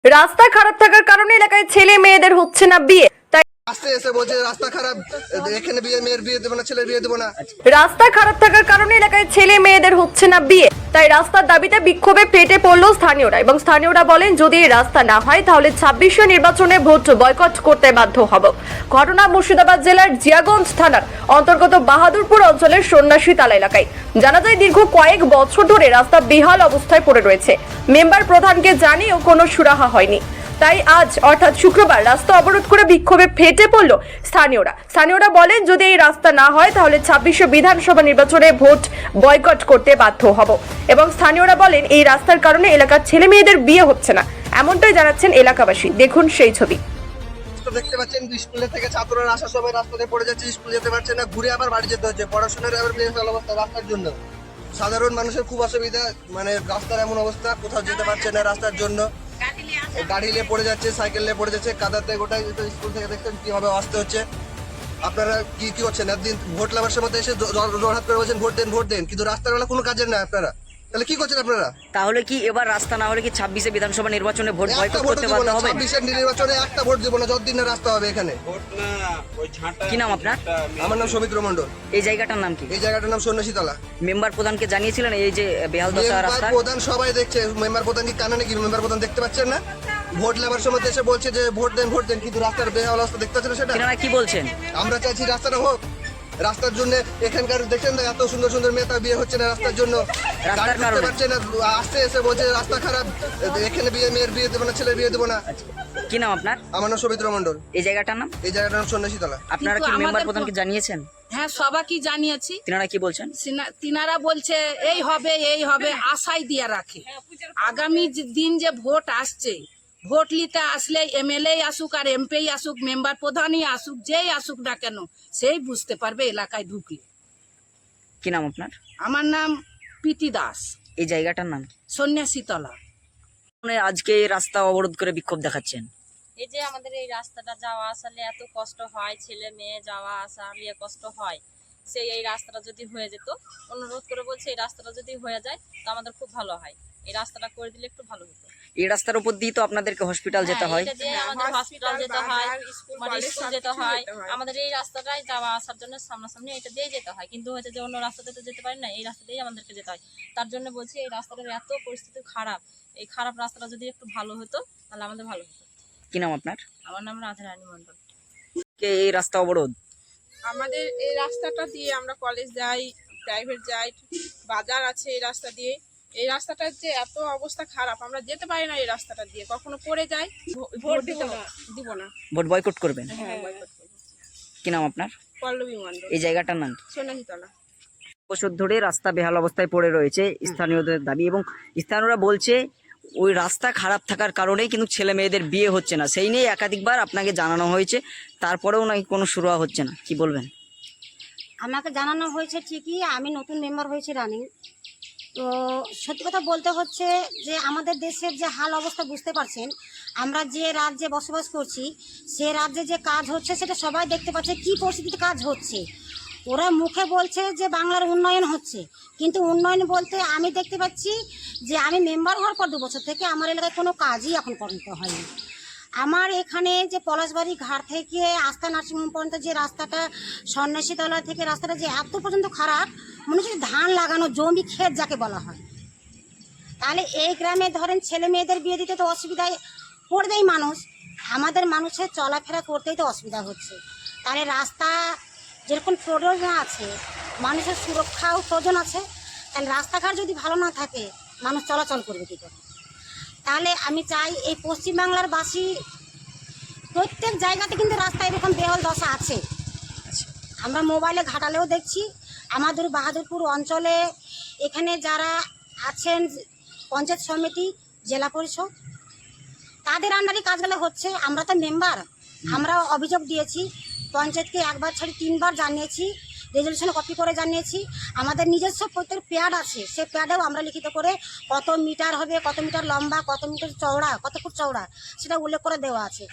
রাস্তা খারাপ থাকার কারণে এলাকায় ছেলে মেয়েদের হচ্ছে না বিয়ে, তাই আসতে এসে বলছে রাস্তা খারাপ, এখানে বিয়ে মেয়ের বিয়ে দেবো না, ছেলের বিয়ে দেবো না। রাস্তা খারাপ থাকার কারণে এলাকায় ছেলে মেয়েদের হচ্ছে না বিয়ে, তাই রাস্তার দাবিতে বিক্ষোভে ফেটে পড়ল স্থানীয়রা। এবং স্থানীয়রা বলেন, যদি এই রাস্তা না হয় তাহলে ২৬শে নির্বাচনে ভোট বয়কট করতে বাধ্য হব। ঘটনা মুর্শিদাবাদ জেলার জিয়াগঞ্জ থানার অন্তর্গত বাহাদুরপুর অঞ্চলের সন্ন্যাসী তালা এলাকায়। জানা যায়, দীর্ঘ কয়েক বছর ধরে রাস্তা বেহাল অবস্থায় পড়ে রয়েছে। মেম্বার প্রধানকে জানিয়েও কোনো সুরাহা হয়নি। তাই আজ অর্থাৎ শুক্রবার রাস্তা অবরোধ করে বিক্ষোভে ফেটে পড়ল স্থানীয়রা বলেন, যদি এই রাস্তা না হয় তাহলে ২৬শে বিধানসভা নির্বাচনে ভোট বয়কট করতে বাধ্য হব। এবং স্থানীয়রা বলেন, এই রাস্তার কারণে এলাকার ছেলে মেয়েদের বিয়ে হচ্ছে না, এমনটাই জানাচ্ছেন এলাকাবাসী। দেখুন সেই ছবি। দেখতে পাচ্ছেন স্কুলে থেকে ছাত্ররা আসার সময় রাস্তাতে পড়ে যাচ্ছে, স্কুল যেতে পারছে না, ঘুরে আবার বাড়ি যেতে হচ্ছে। পড়াশোনার আবার বেহাল অবস্থা রাস্তার জন্য। সাধারণ মানুষের খুব অসুবিধা, মানে রাস্তার এমন অবস্থা, কোথাও যেতে পারছে না রাস্তার জন্য। গাড়ি নিয়ে পড়ে যাচ্ছে, সাইকেল নিয়ে পড়ে যাচ্ছে, কাদাতে গোটাই। স্কুল থেকে দেখছেন কিভাবে আসতে হচ্ছে। আপনারা কি করছেন? একদিন ভোট লাভার মধ্যে এসে জোরহাত করে বলছেন ভোট দেন, কিন্তু রাস্তার বেলা কোনো কাজের না আপনারা। তাহলে কি করছেন আপনারা? তাহলে কি এবার রাস্তা না হলে কি ২৬শে বিধানসভা নির্বাচনে ভোট বয়কট করতে বাধ্য হবে? ২৬এর নির্বাচনে একটা ভোট দেব না যতদিন না রাস্তা হবে এখানে। কি নাম আপনার? আমার নাম সৌমিত্র মণ্ডল। এই জায়গাটার নাম কি? এই জায়গাটার নাম সন্ন্যাসী তলা। মেম্বার প্রধানকে জানিয়েছিলেন এই যে বেহাল দশা মেম্বার রাস্তা? প্রধান সবাই দেখছে, মেম্বার প্রধান কি কানে নাকি? মেম্বার প্রধান দেখতে পাচ্ছেন না? ভোট লেবার সময় এসে বলছে যে ভোট দেন, কিন্তু রাস্তার বেহাল অবস্থা দেখতে পাচ্ছেন সেটা? আপনারা কি বলছেন? আমরা চাইছি রাস্তাটা হোক। রাস্তার জন্য এখানকার দেখছেন না, এত সুন্দর সুন্দর মেয়েটা বিয়ে হচ্ছে না রাস্তার জন্য। গাড়ি ঢুকতে পারছে না, আসতে এসে বলছে রাস্তা খারাপ, এখানে বিয়ে মেয়ের বিয়ে দেবো না, ছেলের বিয়ে দেবো না। কি নাম আপনার? আমার নাম সৌমিত্র মণ্ডল। এই জায়গাটার নাম? এই জায়গাটার নাম সন্ন্যাসী তলা। আপনারা কি মেম্বার প্রধানকে জানিয়েছেন? হ্যাঁ, সবাইকে জানিয়েছি। তিনারা কি বলছেন? তিনারা বলছে এই হবে আশাই দিয়া রাখে। আগামী দিন যে ভোট আসছে, ভোট নিতে আসলে এমএলএ আসুক আর এমপি আসুক, মেম্বার প্রধানই আসুক, যেই আসুক না কেন, সেই বুঝতে পারবে এলাকায় ঢুকলে। কি নাম আপনার? আমার নাম প্রীতি দাস। এই জায়গাটার নাম? সন্ন্যাসীতলা। আজকে এই রাস্তা অবরোধ করে বিক্ষোভ দেখাচ্ছেন? এই যে আমাদের এই রাস্তাটা যাওয়া আসালে এত কষ্ট হয়, ছেলে মেয়ে যাওয়া আসা নিয়ে কষ্ট হয়। সেই এই রাস্তাটা যদি হয়ে যেত, অনুরোধ করে বলছে এই রাস্তাটা যদি হয়ে যায় তো আমাদের খুব ভালো হয়। এই রাস্তাটা করে দিলে একটু ভালো হতো। এই রাস্তার উপর দিয়ে তো আপনাদেরকে হসপিটাল যেতে হয়। এটা দিয়ে আমাদের হসপিটাল যেতে হয়, স্কুল যেতে হয়। আমাদের এই রাস্তাটাই যাওয়া আসার জন্য সামনাসামনি এটা দিয়ে যেতে হয়, কিন্তু হচ্ছে যে অন্য রাস্তাতে তো যেতে পারি না, এই রাস্তা দিয়েই আমাদেরকে যেতে হয়। তার জন্য বলছি এই রাস্তাটার এত পরিস্থিতি খারাপ, এই খারাপ রাস্তাটা যদি একটু ভালো হতো তাহলে আমাদের ভালো হতো। কি নাম আপনার? আমার নাম রাধারানী মণ্ডল। এই রাস্তা অবরোধ? আমাদের এই রাস্তাটা দিয়ে আমরা কলেজ যাই, প্রাইভেট যাই, বাজার আছে এই রাস্তা দিয়ে। এই রাস্তাটার যে এত অবস্থা খারাপ, আমরা যেতে পারি না এই রাস্তাটা দিয়ে, কখনো পড়ে যাই। ভোট দিব না। ভোট বয়কট করবেন? হ্যাঁ, বয়কট করবো। কি নাম আপনার? পল্লবী মণ্ডল। এই জায়গাটার নাম? সন্ন্যাসীতলা। বছর ধরে রাস্তা বেহাল অবস্থায় পড়ে রয়েছে, স্থানীয়দের দাবি। এবং স্থানীয়রা বলছে ওই রাস্তা খারাপ থাকার কারণেই কিন্তু ছেলে মেয়েদের বিয়ে হচ্ছে না। সেই নিয়ে একাধিকবার আপনাকে জানানো হয়েছে, তারপরেও নাকি কোনো শুরু হচ্ছে না। কি বলবেন? আমাকে জানানো হয়েছে ঠিকই, আমি নতুন মেম্বার হয়েছি রানিং। তো সত্যি কথা বলতে হচ্ছে যে আমাদের দেশের যে হাল অবস্থা বুঝতে পারছেন, আমরা যে রাজ্যে বসবাস করছি সে রাজ্যে যে কাজ হচ্ছে সেটা সবাই দেখতে পাচ্ছে, কি পরিস্থিতিতে কাজ হচ্ছে। ওরা মুখে বলছে যে বাংলার উন্নয়ন হচ্ছে, কিন্তু উন্নয়ন বলতে আমি দেখতে পাচ্ছি যে আমি মেম্বার হওয়ার পর 2 বছর থেকে আমার এলাকায় কোনো কাজই এখন পর্যন্ত হয়নি। আমার এখানে যে পলাশবাড়ি ঘাট থেকে আস্থা নার্সিংহোম পর্যন্ত যে রাস্তাটা, সন্ন্যাসীতলা থেকে রাস্তাটা যে এত পর্যন্ত খারাপ, মনে হচ্ছে ধান লাগানো জমি ক্ষেত যাকে বলা হয়। তাহলে এই গ্রামে ধরেন ছেলে মেয়েদের বিয়ে দিতে তো অসুবিধায় পড়বেই মানুষ, আমাদের মানুষের চলাফেরা করতেই তো অসুবিধা হচ্ছে। তাহলে রাস্তা যেরকম প্রয়োজন আছে, মানুষের সুরক্ষাও প্রয়োজন আছে, তাহলে রাস্তাঘাট যদি ভালো না থাকে মানুষ চলাচল করবে কী করে? তাহলে আমি চাই এই পশ্চিমবাংলার বাসী প্রত্যেক জায়গাতে কিন্তু রাস্তা এরকম বেহাল দশা আছে। আমরা মোবাইলে ঘাটালেও দেখছি, আমাদের বাহাদুরপুর অঞ্চলে এখানে যারা আছেন পঞ্চায়েত সমিতি, জেলা পরিষদ, তাদের আন্ডারে কাজগুলো হচ্ছে। আমরা তো মেম্বার, আমরা অভিযোগ দিয়েছি পঞ্চায়েতকে, 1 বার ছাড়ি 3 বার জানিয়েছি, রেজলিউশনে কপি করে জানিয়েছি। আমাদের নিজস্ব প্রত্যেক প্যাড আছে, সেই প্যাডেও আমরা লিখিত করে কত মিটার হবে, কত মিটার লম্বা, কত মিটার চওড়া, কত ফুট চওড়া, সেটা উল্লেখ করে দেওয়া আছে।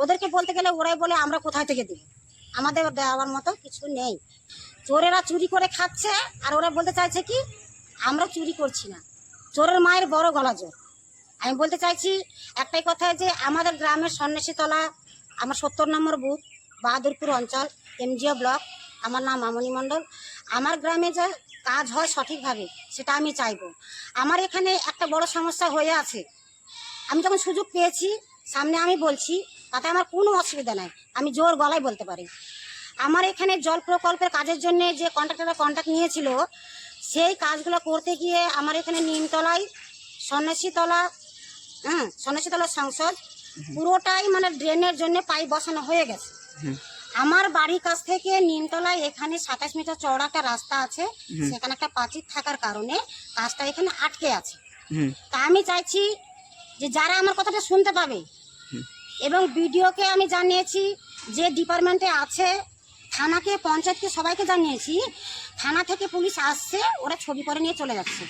ওদেরকে বলতে গেলে ওরাই বলে আমরা কোথায় থেকে দেব, আমাদের দেওয়ার মতো কিছু নেই। চোরেরা চুরি করে খাচ্ছে, আর ওরা বলতে চাইছে কি আমরা চুরি করছি না। চোরের মায়ের বড় গলা জোর, আমি বলতে চাইছি একটাই কথা, যে আমাদের গ্রামের সন্ন্যাসীতলা, আমার 70 নম্বর বুথ, বাহাদুরপুর অঞ্চল, এমজিও ব্লক, আমার নাম মামনি মণ্ডল। আমার গ্রামে যে কাজ হয় সঠিকভাবে সেটা আমি চাইবো। আমার এখানে একটা বড় সমস্যা হয়ে আছে, আমি যখন সুযোগ পেয়েছি সামনে আমি বলছি, তাতে আমার কোনো অসুবিধা নাই, আমি জোর গলায় বলতে পারি। আমার এখানে জল প্রকল্পের কাজের জন্য যে কন্ট্রাক্টররা কন্ট্রাক্ট নিয়েছিল, সেই কাজগুলো করতে গিয়ে আমার এখানে নিমতলায় সন্ন্যাসীতলা, সন্ন্যাসীতলা সংসদ পুরোটাই মানে ড্রেনের জন্য পাইপ বসানো হয়ে গেছে। আমার বাড়ির কাছ থেকে নিমতলায় এখানে 27 মিটার চওড়া একটা রাস্তা আছে, সেখানে একটা প্রাচীর থাকার কারণে কাজটা এখানে আটকে আছে। তা আমি চাইছি যে যারা আমার কথাটা শুনতে পাবে, এবং বিডিওকে আমি জানিয়েছি, যে ডিপার্টমেন্টে আছে, থানাকে, পঞ্চায়েতকে, সবাইকে জানিয়েছি। থানা থেকে পুলিশ আসছে, ওরা ছবি করে নিয়ে চলে যাচ্ছে।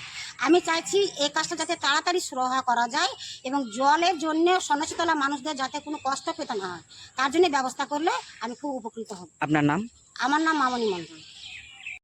আমি চাইছি এই কাজটা যাতে তাড়াতাড়ি সুরাহা করা যায় এবং জলের জন্য সন্ন্যাসীতলা মানুষদের যাতে কোনো কষ্ট পেতে না হয়, তার জন্য ব্যবস্থা করলে আমি খুব উপকৃত হব। আপনার নাম? আমার নাম মামনি মণ্ডল।